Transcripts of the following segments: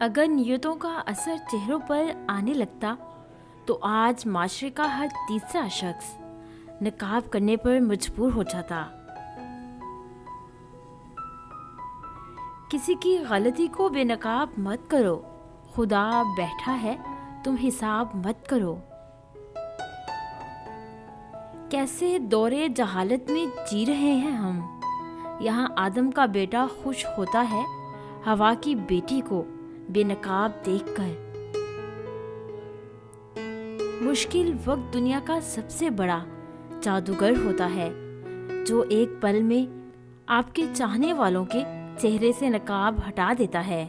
अगर नियतों का असर चेहरों पर आने लगता तो आज माशरे का हर तीसरा शख्स नकाब करने पर मजबूर हो जाता। किसी की गलती को बेनकाब मत करो, खुदा बैठा है, तुम हिसाब मत करो। कैसे दौरे जहालत में जी रहे हैं हम। यहाँ आदम का बेटा खुश होता है हवा की बेटी को बेनकाब देखकर। मुश्किल वक्त दुनिया का सबसे बड़ा जादूगर होता है जो एक पल में आपके चाहने वालों के चेहरे से नकाब हटा देता है।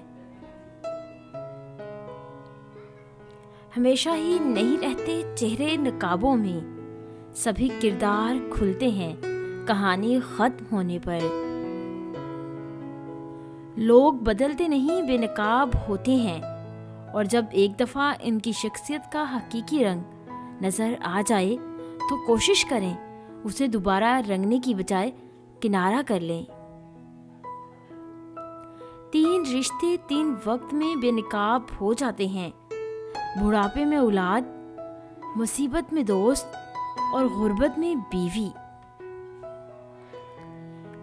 हमेशा ही नहीं रहते चेहरे नकाबों में, सभी किरदार खुलते हैं कहानी खत्म होने पर। लोग बदलते नहीं बेनकाब होते हैं, और जब एक दफ़ा इनकी शख्सियत का हकीकी रंग नज़र आ जाए तो कोशिश करें उसे दोबारा रंगने की बजाय किनारा कर लें। 3 रिश्ते 3 वक्त में बेनकाब हो जाते हैं, बुढ़ापे में औलाद, मुसीबत में दोस्त और गुर्बत में बीवी।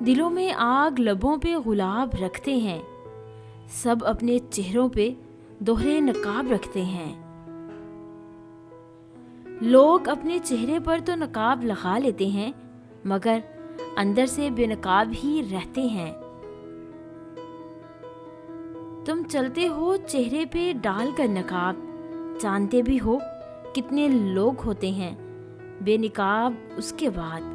दिलों में आग लबों पे गुलाब रखते हैं, सब अपने चेहरों पे दोहरे नकाब रखते हैं। लोग अपने चेहरे पर तो नकाब लगा लेते हैं मगर अंदर से बेनकाब ही रहते हैं। तुम चलते हो चेहरे पे डालकर नकाब, जानते भी हो कितने लोग होते हैं बेनकाब उसके बाद।